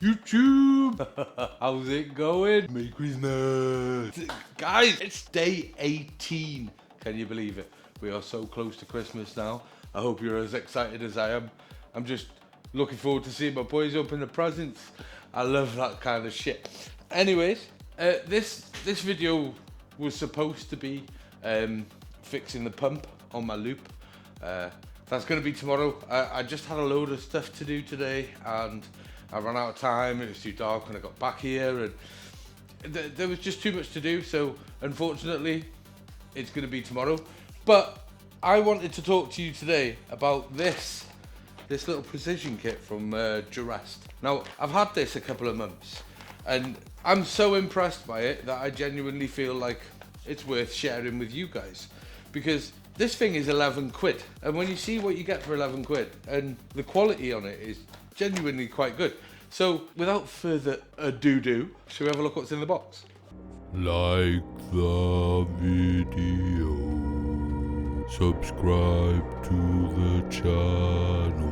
YouTube! How's it going? Merry Christmas! Guys, it's day 18. Can you believe it? We are so close to Christmas now. I hope you're as excited as I am. I'm just looking forward to seeing my boys open the presents. I love that kind of shit. Anyways, this video was supposed to be fixing the pump on my loop. That's going to be tomorrow. I just had a load of stuff to do today and I ran out of time. It was too dark when I got back here and there was just too much to do, so unfortunately it's going to be tomorrow. But I wanted to talk to you today about this little precision kit from Jorest. Now, I've had this a couple of months and I'm so impressed by it that I genuinely feel like it's worth sharing with you guys, because this thing is 11 quid, and when you see what you get for 11 quid and the quality on it is genuinely quite good. So without further ado, shall we have a look what's in the box? Like the video, subscribe to the channel,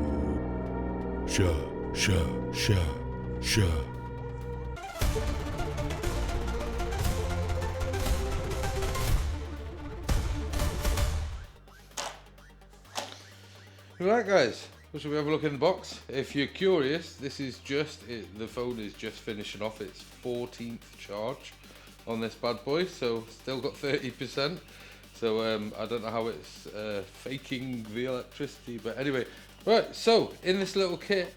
share. Right guys, well, shall we have a look in the box? If you're curious, this is just it, the phone is just finishing off its 14th charge on this bad boy, so still got 30%. So I don't know how it's faking the electricity, but anyway. Right, so in this little kit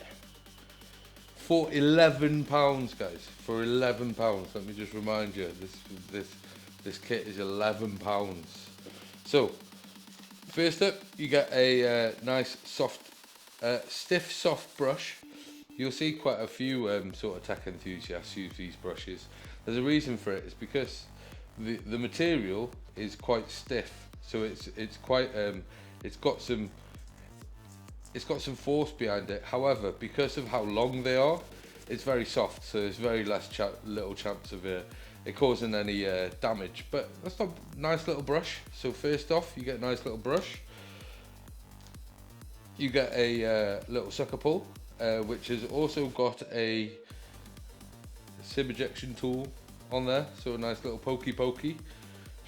for £11, guys, for £11. Let me just remind you, this kit is £11. So first up, you get a nice stiff soft brush. You'll see quite a few sort of tech enthusiasts use these brushes. There's a reason for it. It's because the material is quite stiff, so it's quite it's got some force behind it. However, because of how long they are, it's very soft, so there's very little chance of it causing any damage. But that's not a nice little brush. So first off, you get a nice little brush. You get a little sucker pull, which has also got a SIM ejection tool on there, so a nice little pokey,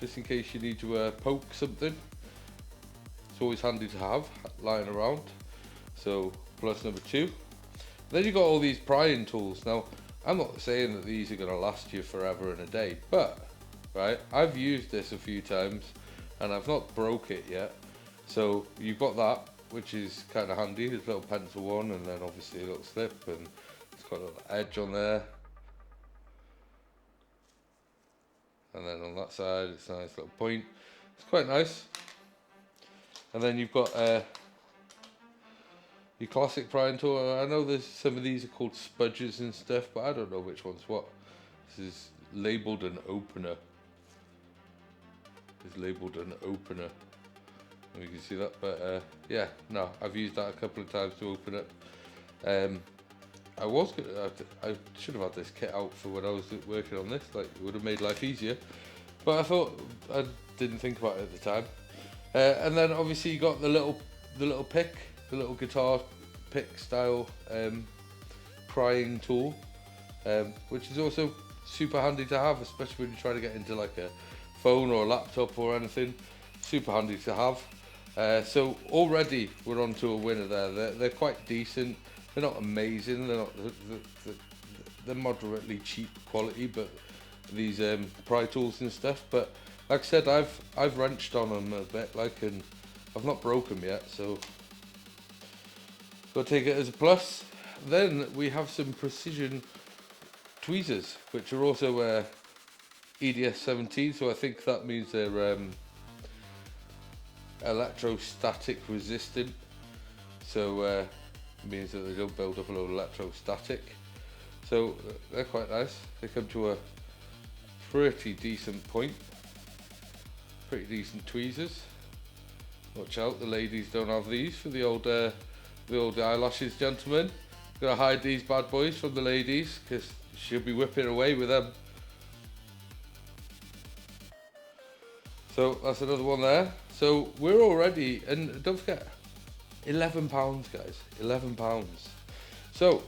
just in case you need to poke something. It's always handy to have lying around. So plus number two. Then you got all these prying tools. Now, I'm not saying that these are going to last you forever and a day, but right, I've used this a few times and I've not broke it yet. So you've got that, which is kind of handy. There's a little pencil one, and then obviously a little slip, and it's got a little edge on there. And then on that side, it's a nice little point. It's quite nice. And then you've got your classic prying tool. I know there's some of these are called spudges and stuff, but I don't know which one's what. This is labelled an opener. It's labelled an opener. You can see that, but yeah, no, I've used that a couple of times to open it. I should have had this kit out for when I was working on this. Like, it would have made life easier, but I thought I didn't think about it at the time. And then obviously you got the little pick, the little guitar pick style prying tool, which is also super handy to have, especially when you're trying to get into like a phone or a laptop or anything. Super handy to have. So already we're on to a winner there. They're quite decent. They're not amazing. They're moderately cheap quality, but these pry tools and stuff. But like I said, I've wrenched on them a bit, like, and I've not broken them yet, so got to take it as a plus. Then we have some precision tweezers, which are also EDS 17. So I think that means they're electrostatic resistant, so it means that they don't build up a load of electrostatic. So they're quite nice. They come to a pretty decent point, pretty decent tweezers. Watch out, the ladies don't have these for the old eyelashes, gentlemen. Gonna hide these bad boys from the ladies, because she'll be whipping away with them. So that's another one there. So we're already, and don't forget, £11, guys, £11. So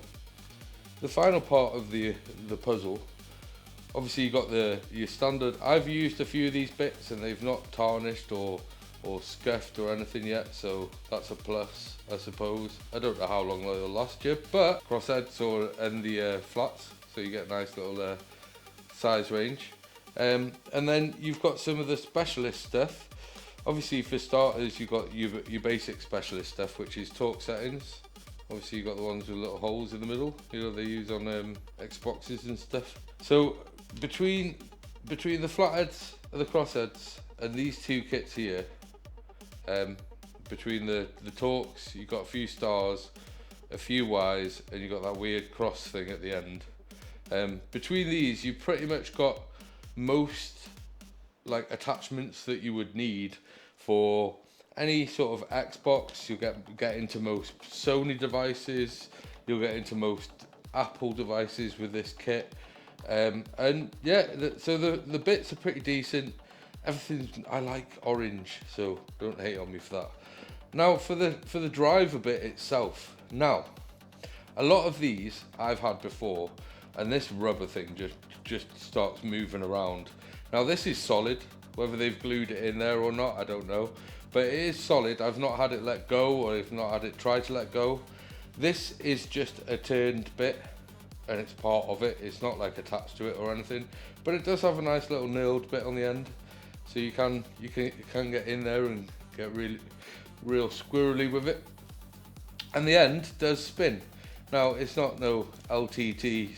the final part of the puzzle. Obviously you got your standard. I've used a few of these bits and they've not tarnished or scuffed or anything yet, so that's a plus, I suppose. I don't know how long they'll last you, but crossheads and the flats, so you get a nice little size range. And then you've got some of the specialist stuff. Obviously for starters you've got your basic specialist stuff, which is torque settings. Obviously you've got the ones with little holes in the middle, you know, they use on Xboxes and stuff. So between the flatheads and the crossheads and these two kits here, between the torques, you've got a few stars, a few Ys, and you've got that weird cross thing at the end. Between these, you've pretty much got most like attachments that you would need for any sort of Xbox. You'll get into most Sony devices, you'll get into most Apple devices with this kit. And yeah, so the bits are pretty decent. Everything, I like orange, so don't hate on me for that. Now for the driver bit itself. Now, a lot of these I've had before, and this rubber thing just starts moving around. Now this is solid, whether they've glued it in there or not, I don't know. But it is solid. I've not had it let go, or I've not had it try to let go. This is just a turned bit, and it's part of it. It's not like attached to it or anything, but it does have a nice little knurled bit on the end, so you can get in there and get real squirrely with it. And the end does spin. Now it's not no LTT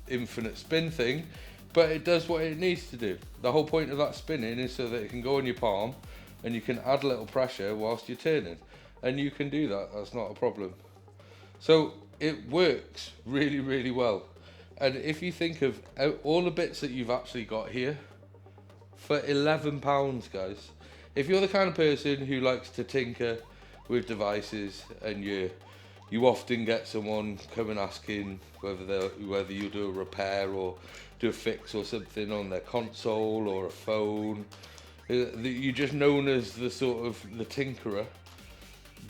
infinite spin thing, but it does what it needs to do. The whole point of that spinning is so that it can go on your palm and you can add a little pressure whilst you're turning, and you can do that. That's not a problem. So it works really well. And if you think of all the bits that you've actually got here for £11, guys, if you're the kind of person who likes to tinker with devices, and you often get someone coming asking whether you do a repair or do a fix or something on their console or a phone, you're just known as the sort of the tinkerer,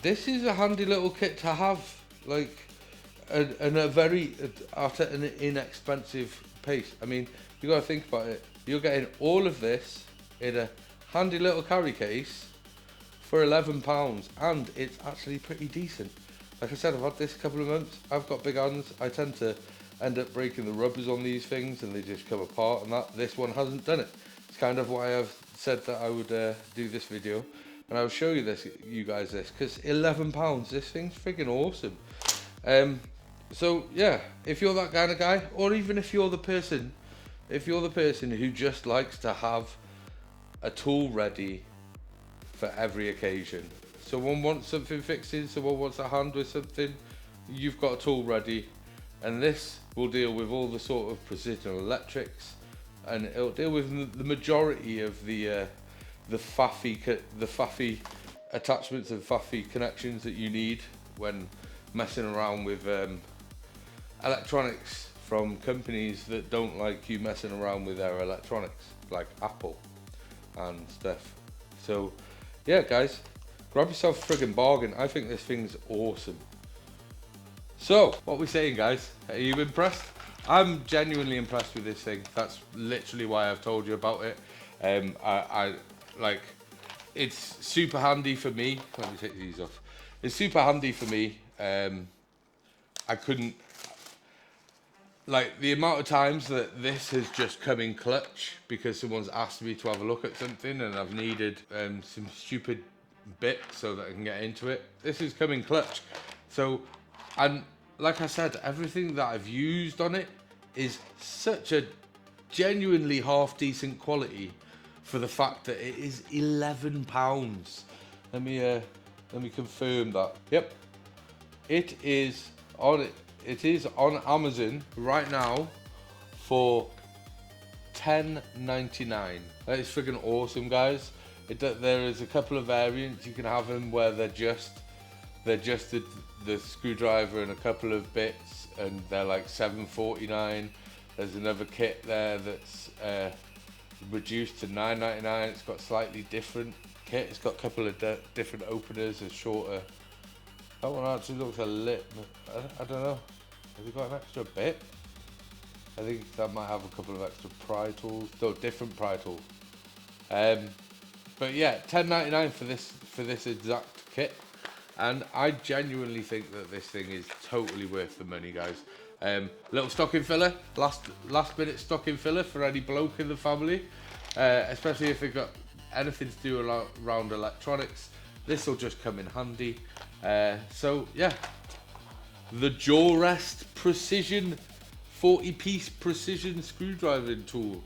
this is a handy little kit to have, like, and at an inexpensive pace. I mean, you got to think about it. You're getting all of this in a handy little carry case for £11, and it's actually pretty decent. Like I said, I've had this a couple of months. I've got big hands. I tend to end up breaking the rubbers on these things, and they just come apart. And this one hasn't done it. It's kind of why I've said that I would do this video, and I'll show you guys this, because £11, this thing's freaking awesome. So yeah, if you're that kind of guy, or even if you're the person who just likes to have a tool ready for every occasion. Someone wants something fixing, someone wants a hand with something, you've got a tool ready, and this will deal with all the sort of precision electrics, and it'll deal with the majority of the faffy attachments and faffy connections that you need when messing around with electronics from companies that don't like you messing around with their electronics, like Apple and stuff. So yeah, guys, grab yourself a friggin' bargain. I think this thing's awesome. So what we saying, guys? Are you impressed? I'm genuinely impressed with this thing. That's literally why I've told you about it. I like, it's super handy for me. Let me take these off. It's super handy for me. I couldn't, like, the amount of times that this has just come in clutch because someone's asked me to have a look at something and I've needed some stupid bit so that I can get into it. This has come in clutch. So, and like I said, everything that I've used on it is such a genuinely half decent quality for the fact that it is £11. Let me confirm that. Yep, it is on Amazon right now for £10.99. That is freaking awesome, guys. There is a couple of variants. You can have them where they're just the screwdriver and a couple of bits, and they're like £7.49. There's another kit there that's reduced to £9.99. It's got slightly different kit. It's got a couple of different openers, a shorter. That one actually looks a lit. I don't know. Has it got an extra bit? I think that might have a couple of extra pry tools, though different pry tools. But yeah, $10.99 for this exact kit, and I genuinely think that this thing is totally worth the money, guys. Little stocking filler, last minute stocking filler for any bloke in the family, especially if they've got anything to do around electronics. This will just come in handy. So yeah, the Jorest Precision 40-piece precision screwdriving tool.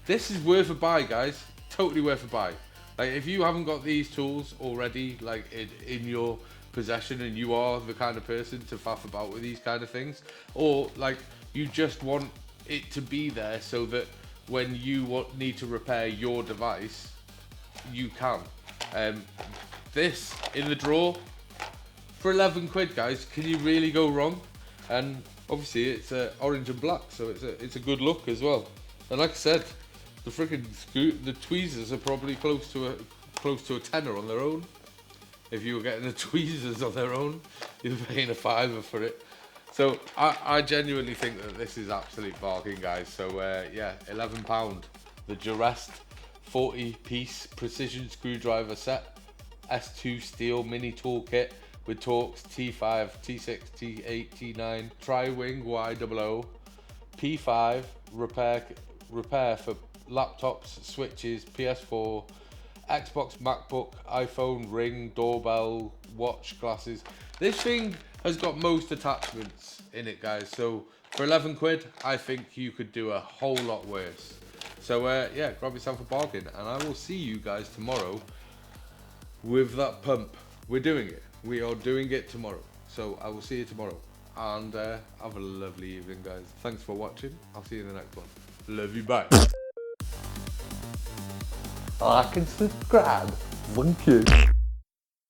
This is worth a buy, guys. Totally worth a buy. Like, if you haven't got these tools already, like in your possession, and you are the kind of person to faff about with these kind of things, or like you just want it to be there so that when you need to repair your device, you can. This in the drawer for 11 quid, guys. Can you really go wrong? And obviously it's orange and black, so it's a good look as well. And like I said, the freaking the tweezers are probably close to a tenner on their own. If you were getting the tweezers on their own, you're paying a $5 for it. So I genuinely think that this is absolute bargain, guys. So yeah, £11. The Jorest 40-piece precision screwdriver set, S2 steel mini toolkit with Torx T5, T6, T8, T9, Tri-Wing YOO, P5 repair for laptops, switches, PS4, Xbox, MacBook, iPhone, Ring, doorbell, watch, glasses. This thing has got most attachments in it, guys. So for 11 quid, I think you could do a whole lot worse. So yeah, grab yourself a bargain, and I will see you guys tomorrow with that pump. We're doing it. We are doing it tomorrow. So I will see you tomorrow. And have a lovely evening, guys. Thanks for watching. I'll see you in the next one. Love you, bye. Like and subscribe. Thank you.